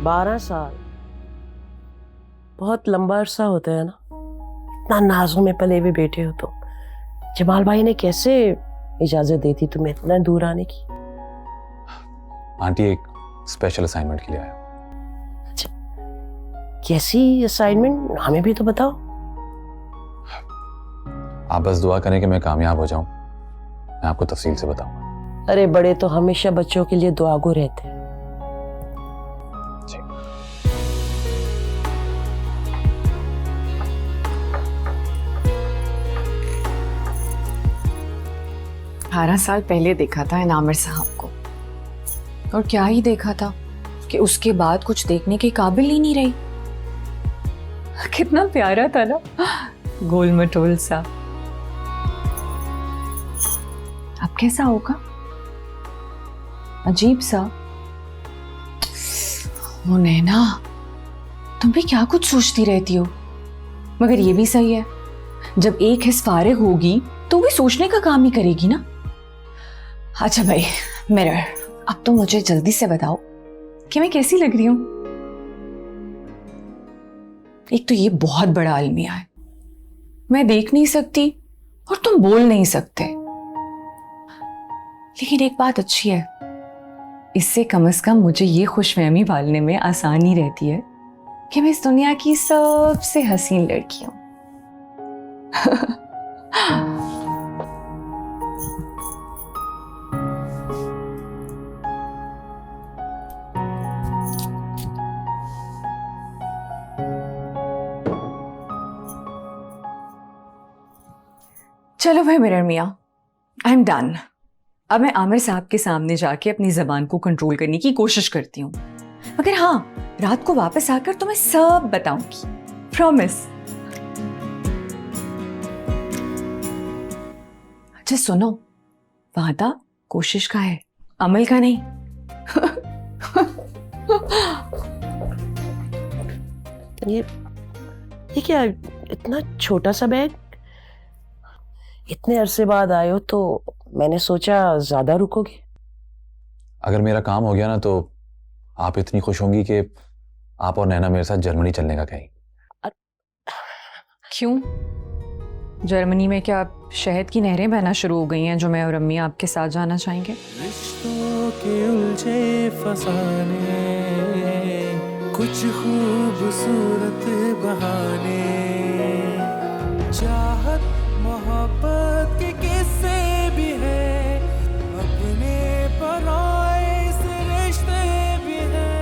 12 साल बहुत लंबा अरसा होता है ना। इतना नाजों में पले हुए बेटे हो तुम। जमाल भाई ने कैसे इजाजत दी थी तुम्हें इतना दूर आने की? आंटी एक स्पेशल असाइनमेंट के लिए आया। अच्छा, कैसी असाइनमेंट? हमें भी तो बताओ। आप बस दुआ करें कि मैं कामयाब हो जाऊं, मैं आपको तफसील से बताऊंगा। अरे बड़े तो हमेशा बच्चों के लिए दुआगो रहते हैं। जी। 18 साल पहले देखा था इन आमिर साहब को, और क्या ही देखा था कि उसके बाद कुछ देखने के काबिल ही नहीं रही। कितना प्यारा था ना, गोल मटोल सा। अब कैसा होगा? अजीब सा। वो नैना, तुम भी क्या कुछ सोचती रहती हो। मगर ये भी सही है, जब एक हिस्स फारिग होगी तो भी सोचने का काम ही करेगी ना। अच्छा भाई मिरर, अब तो मुझे जल्दी से बताओ कि मैं कैसी लग रही हूं। एक तो ये बहुत बड़ा अलमिया है, मैं देख नहीं सकती और तुम बोल नहीं सकते। लेकिन एक बात अच्छी है, इससे कम से कम मुझे ये खुशफहमी पालने में आसानी रहती है कि मैं इस दुनिया की सबसे हसीन लड़की हूं। चलो भाई मिरर मियाँ, आई एम डन। अब मैं आमिर साहब के सामने जाके अपनी जबान को कंट्रोल करने की कोशिश करती हूँ, मगर हाँ, रात को वापस आकर तुम्हें सब बताऊंगी, प्रॉमिस। अच्छा सुनो, वादा कोशिश का है, अमल का नहीं। ये क्या इतना छोटा सा बैग? इतने अरसे बाद आए हो तो मैंने सोचा ज्यादा रुकोगे। अगर मेरा काम हो गया ना तो आप इतनी खुश होंगी कि आप और नैना मेरे साथ जर्मनी चलने का कहेंगी। क्यों? जर्मनी में क्या शहद की नहरें बहना शुरू हो गई हैं जो मैं और अम्मी आपके साथ जाना चाहेंगे? रिश्तों के उलझे फसाने, कुछ खूबसूरत बहाने, चाहत मोहब्बत के किस्से भी है, अपने पराए से रिश्ते भी है।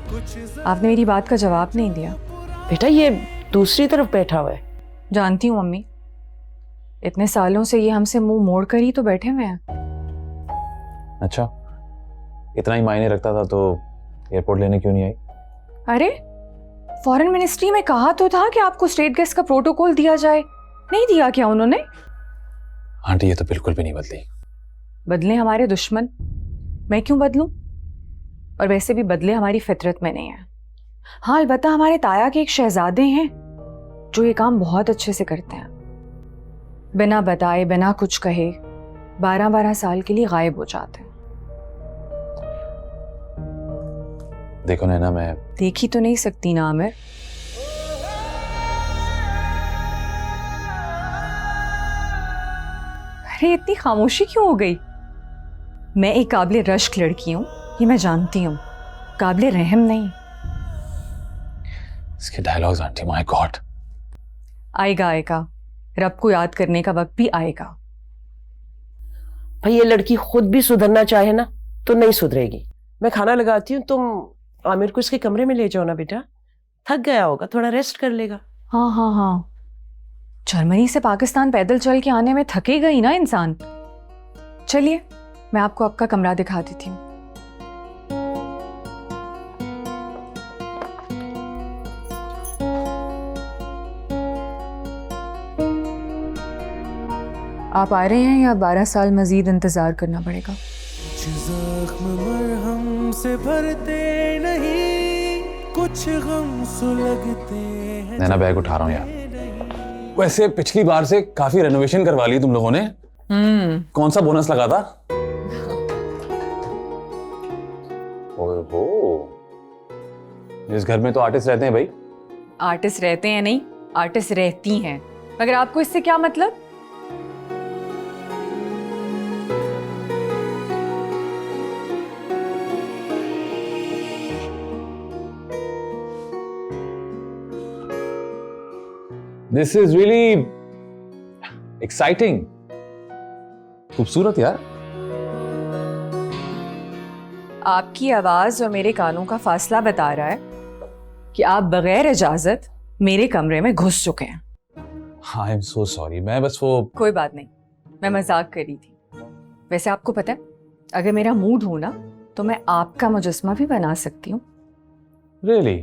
कुछ आपने मेरी बात का जवाब नहीं दिया। बेटा ये दूसरी तरफ बैठा हुआ है। जानती हूँ मम्मी, इतने सालों से ये हमसे मुंह मोड़ कर ही तो बैठे हुए हैं। अच्छा, इतना ही मायने रखता था तो एयरपोर्ट लेने क्यों नहीं आई? अरे फॉरेन मिनिस्ट्री में कहा तो था कि आपको स्टेट गेस्ट का प्रोटोकॉल दिया जाए, नहीं दिया क्या उन्होंने? आंटी ये तो बिल्कुल भी नहीं बदली। बदले हमारे दुश्मन, मैं क्यों बदलूं? और वैसे भी बदले हमारी फितरत में नहीं है। हाँ अलबत्ता हमारे ताया के एक शहजादे हैं जो ये काम बहुत अच्छे से करते हैं, बिना बताए बिना कुछ कहे 12-12 साल के लिए गायब हो जाते हैं। देखो नैना, मैं देखी तो नहीं सकती ना आमिर। अरे इतनी खामोशी क्यों हो गई? मैं एक काबिल रश्क लड़की हूं, ये मैं जानती हूं, काबिल रहम नहीं। इसके डायलॉग्स आंटी, माय गॉड। आएगा आएगा, रब को याद करने का वक्त भी आएगा। भाई ये लड़की खुद भी सुधरना चाहे ना तो नहीं सुधरेगी। मैं खाना लगाती हूँ, तुम आमिर को इसके कमरे में ले जाओ ना बेटा, थक गया होगा, थोड़ा रेस्ट कर लेगा। हाँ हाँ हाँ, जर्मनी से पाकिस्तान पैदल चल के आने में थकेगा ही ना इंसान। चलिए मैं आपको आपका कमरा दिखा देती हूँ। आप आ रहे हैं या 12 साल मजीद इंतजार करना पड़ेगा? कुछ जख्म मरहम से भरते नहीं, कुछ गम सुलगते हैं। नैना बैग उठा रहा हूँ यार। वैसे पिछली बार से काफी रेनोवेशन करवा ली तुम लोगों ने। कौन सा बोनस लगा था? ओहो, इस घर में तो आर्टिस्ट रहते हैं भाई। आर्टिस्ट रहते हैं नहीं, आर्टिस्ट रहती हैं। मगर आपको इससे क्या मतलब? दिस इज रियली एक्साइटिंग, खूबसूरत यार। आपकी आवाज और मेरे कानों का फासला बता रहा है कि आप बगैर इजाजत मेरे कमरे में घुस चुके हैं। आई एम सो सॉरी, मैं बस वो कोई बात नहीं, मैं मजाक कर रही थी। वैसे आपको पता है, अगर मेरा मूड हो ना तो मैं आपका मुजस्समा भी बना सकती हूँ। रियली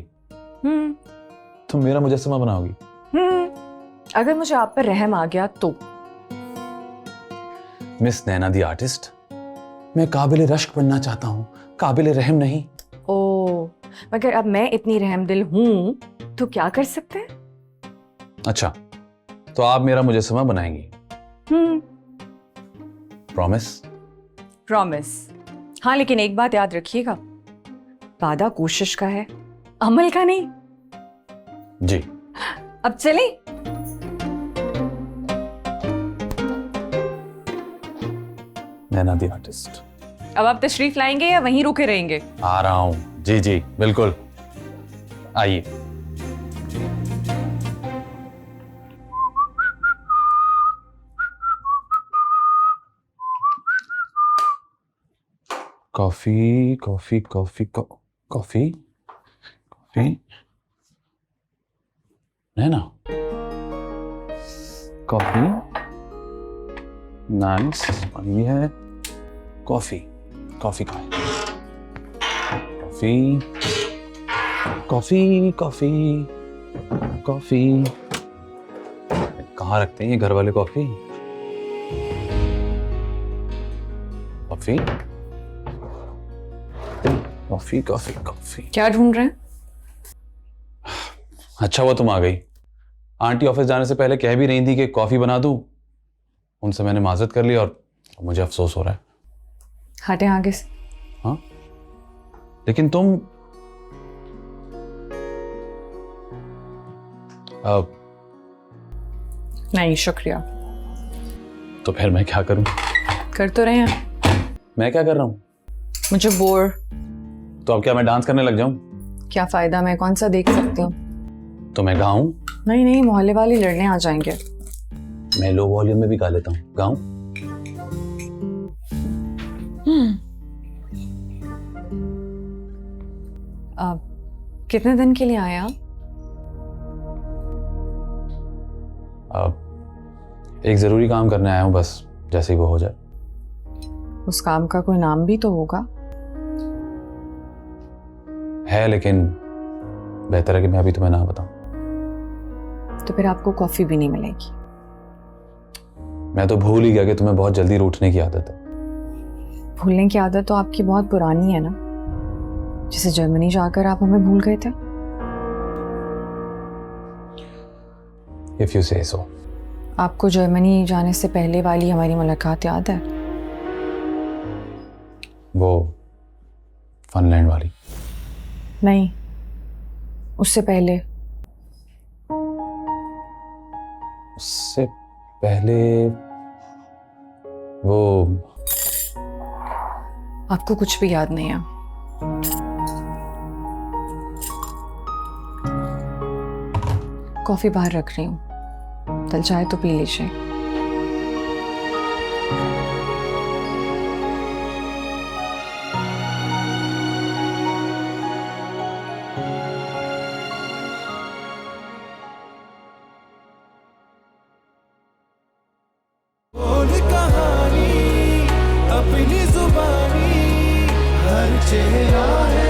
तुम मेरा मुजस्समा बनाओगी? अगर मुझे आप पर रहम आ गया तो। मिस नैना दी आर्टिस्ट, मैं काबिल रश्क बनना चाहता हूँ, काबिल रहम नहीं। ओ, मगर अब मैं इतनी रहमदिल हूं तो क्या कर सकते हैं? अच्छा, तो आप मेरा मुजस्समा बनाएंगी? प्रॉमिस? प्रॉमिस। हाँ, लेकिन एक बात याद रखिएगा, वादा कोशिश का है, अमल का नहीं। जी। अब चलें? नैना दी आर्टिस्ट। अब आप तशरीफ लाएंगे या वहीं रुके रहेंगे? आ रहा हूं। जी जी बिल्कुल, आइए। Coffee coffee coffee coffee coffee. Naina, coffee nice, पानी है। कॉफी कॉफी का है। Coffee coffee coffee coffee. कहाँ रखते हैं ये घर वाले coffee? Coffee coffee coffee coffee. क्या ढूंढ रहे हैं? अच्छा हुआ तुम आ गई। आंटी ऑफिस जाने से पहले कह भी रही थी कि कॉफी बना दूं, उनसे मैंने माजरत कर ली और मुझे अफसोस हो रहा है। हटें आगे से। हाँ, लेकिन तुम नहीं शुक्रिया। तो फिर मैं क्या करूं? कर तो रहे हैं। मैं क्या कर रहा हूं? मुझे बोर। तो अब क्या मैं डांस करने लग जाऊं? क्या फायदा, मैं कौन सा देख सकती हूँ? तो मैं गाऊं? नहीं नहीं, मोहल्ले वाले लड़ने आ जाएंगे। मैं लो वॉल्यूम में भी गा लेता हूं। गाऊं? कितने दिन के लिए आए आप? अब एक जरूरी काम करने आया हूं, बस जैसे ही वो हो जाए। उस काम का कोई नाम भी तो होगा। है, लेकिन बेहतर है कि मैं अभी तुम्हें ना बताऊं। तो फिर आपको कॉफी भी नहीं मिलेगी। मैं तो भूल ही गया कि तुम्हें बहुत जल्दी रूठने की आदत है। भूलने की आदत तो आपकी बहुत पुरानी है ना, जैसे जर्मनी जाकर आप हमें भूल गए थे। If you say so. आपको जर्मनी जाने से पहले वाली हमारी मुलाकात याद है? वो फनलैंड वाली? नहीं, उससे पहले। उससे पहले वो। आपको कुछ भी याद नहीं है? कॉफी बाहर रख रही हूँ, तल चाहे तो पी लीजिए। बोल कहानी अपनी जुबानी, हर चेहरा है